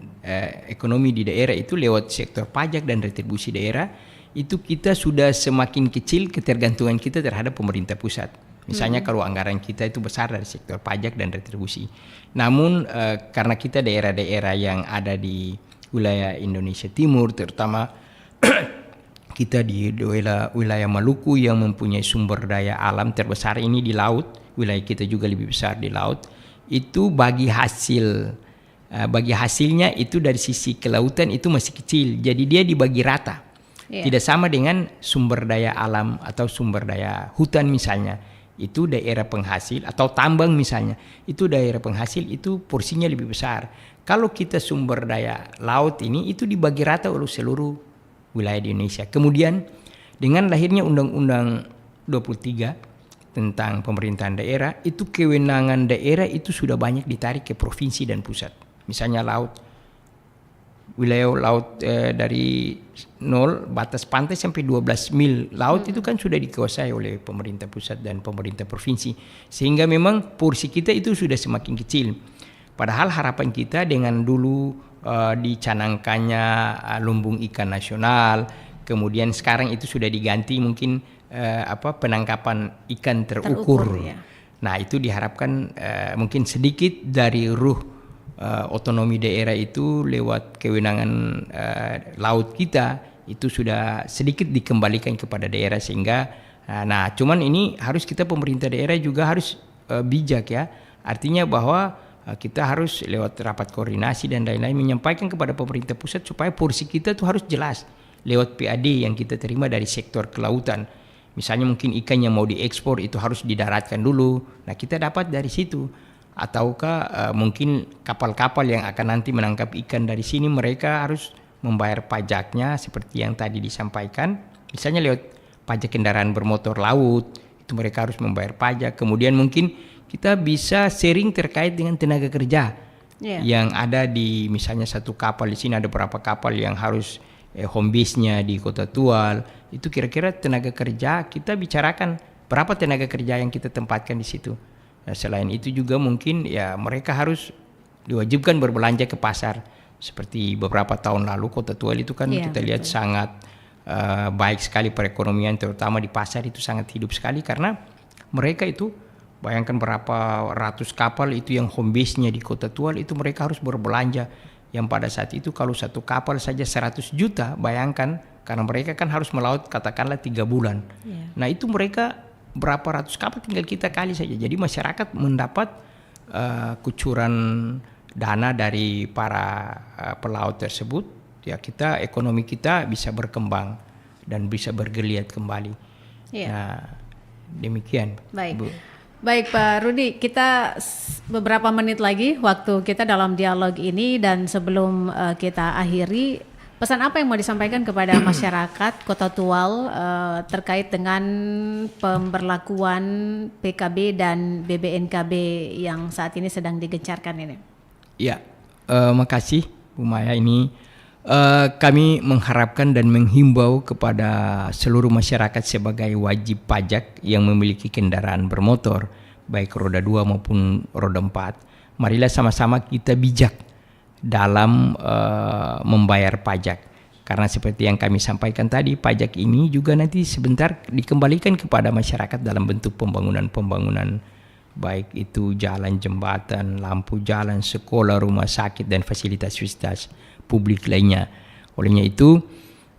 ekonomi di daerah itu lewat sektor pajak dan retribusi daerah, itu kita sudah semakin kecil ketergantungan kita terhadap pemerintah pusat. Misalnya kalau anggaran kita itu besar dari sektor pajak dan retribusi. Namun karena kita daerah-daerah yang ada di wilayah Indonesia Timur, terutama kita di wilayah Maluku yang mempunyai sumber daya alam terbesar ini di laut, wilayah kita juga lebih besar di laut, itu bagi hasilnya itu dari sisi kelautan itu masih kecil. Jadi dia dibagi rata. Tidak sama dengan sumber daya alam atau sumber daya hutan misalnya. Itu daerah penghasil atau tambang misalnya. Itu daerah penghasil itu porsinya lebih besar. Kalau kita sumber daya laut ini itu dibagi rata oleh seluruh wilayah di Indonesia. Kemudian dengan lahirnya Undang-Undang 23 tentang pemerintahan daerah, itu kewenangan daerah itu sudah banyak ditarik ke provinsi dan pusat. Misalnya wilayah laut dari 0 batas pantai sampai 12 mil laut itu kan sudah dikuasai oleh pemerintah pusat dan pemerintah provinsi, sehingga memang porsi kita itu sudah semakin kecil. Padahal harapan kita dengan dulu dicanangkannya lumbung ikan nasional, Kemudian sekarang itu sudah diganti mungkin penangkapan ikan terukur. Ya. Nah itu diharapkan mungkin sedikit dari ruh otonomi daerah itu lewat kewenangan laut kita itu sudah sedikit dikembalikan kepada daerah sehingga cuman ini harus kita pemerintah daerah juga harus bijak ya. Artinya bahwa kita harus lewat rapat koordinasi dan lain-lain menyampaikan kepada pemerintah pusat supaya porsi kita tuh harus jelas lewat PAD yang kita terima dari sektor kelautan. Misalnya mungkin ikan yang mau diekspor itu harus didaratkan dulu. Nah kita dapat dari situ. Ataukah mungkin kapal-kapal yang akan nanti menangkap ikan dari sini mereka harus membayar pajaknya seperti yang tadi disampaikan. Misalnya lewat pajak kendaraan bermotor laut itu mereka harus membayar pajak. Kemudian mungkin kita bisa sharing terkait dengan tenaga kerja yang ada di misalnya satu kapal di sini ada beberapa kapal yang harus home base-nya di Kota Tual. Itu kira-kira tenaga kerja kita bicarakan berapa tenaga kerja yang kita tempatkan di situ. Nah, selain itu juga mungkin ya mereka harus diwajibkan berbelanja ke pasar. Seperti beberapa tahun lalu Kota Tual itu kan kita lihat sangat baik sekali perekonomian terutama di pasar itu sangat hidup sekali karena mereka itu bayangkan berapa ratus kapal itu yang home base-nya di Kota Tual itu mereka harus berbelanja yang pada saat itu kalau satu kapal saja 100 juta bayangkan karena mereka kan harus melaut katakanlah 3 bulan. Nah itu mereka berapa ratus kapal tinggal kita kali saja. Jadi masyarakat mendapat kucuran dana dari para pelaut tersebut ya kita ekonomi kita bisa berkembang dan bisa bergeliat kembali. Nah demikian. Baik. Bu. Baik Pak Rudi, kita beberapa menit lagi waktu kita dalam dialog ini dan sebelum kita akhiri, pesan apa yang mau disampaikan kepada masyarakat Kota Tual terkait dengan pemberlakuan PKB dan BBNKB yang saat ini sedang digencarkan ini? Ya, makasih Bu Maya. Ini kami mengharapkan dan menghimbau kepada seluruh masyarakat sebagai wajib pajak yang memiliki kendaraan bermotor, baik roda 2 maupun roda 4. Marilah sama-sama kita bijak dalam membayar pajak. Karena seperti yang kami sampaikan tadi, pajak ini juga nanti sebentar dikembalikan kepada masyarakat dalam bentuk pembangunan-pembangunan, baik itu jalan, jembatan, lampu jalan, sekolah, rumah sakit, dan fasilitas-fasilitas publik lainnya. Olehnya itu,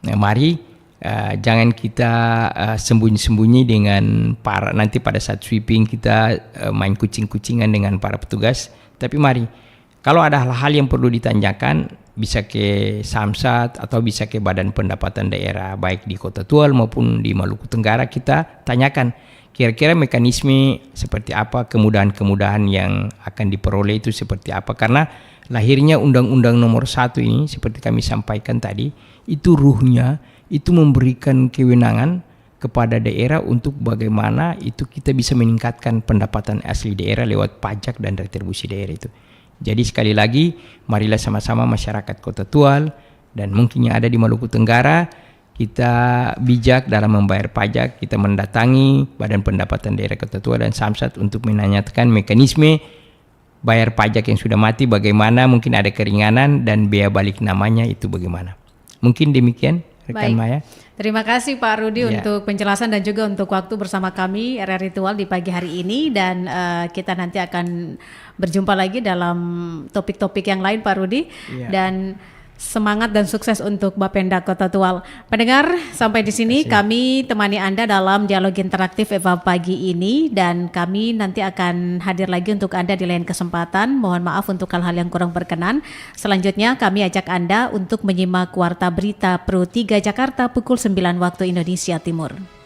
mari jangan kita sembunyi-sembunyi dengan para nanti pada saat sweeping kita main kucing-kucingan dengan para petugas. Tapi mari, kalau ada hal-hal yang perlu ditanyakan, bisa ke Samsat atau bisa ke Badan Pendapatan Daerah, baik di Kota Tual maupun di Maluku Tenggara, kita tanyakan kira-kira mekanisme seperti apa, kemudahan-kemudahan yang akan diperoleh itu seperti apa. Karena lahirnya Undang-Undang Nomor 1 ini seperti kami sampaikan tadi, itu ruhnya itu memberikan kewenangan kepada daerah untuk bagaimana itu kita bisa meningkatkan pendapatan asli daerah lewat pajak dan retribusi daerah itu. Jadi sekali lagi, marilah sama-sama masyarakat Kota Tual dan mungkin yang ada di Maluku Tenggara, kita bijak dalam membayar pajak. Kita mendatangi Badan Pendapatan Daerah Kota Tual dan Samsat untuk menanyakan mekanisme bayar pajak yang sudah mati bagaimana, mungkin ada keringanan dan biaya balik namanya itu bagaimana. Mungkin demikian rekan Maya. Terima kasih Pak Rudi untuk penjelasan dan juga untuk waktu bersama kami RRI Tual di pagi hari ini, dan kita nanti akan berjumpa lagi dalam topik-topik yang lain Pak Rudi. Dan semangat dan sukses untuk Bapenda Kota Tual. Pendengar, sampai di sini kami temani Anda dalam dialog interaktif Eva pagi ini, dan kami nanti akan hadir lagi untuk Anda di lain kesempatan. Mohon maaf untuk hal-hal yang kurang berkenan. Selanjutnya kami ajak Anda untuk menyimak Warta Berita Pro 3 Jakarta pukul 9 waktu Indonesia Timur.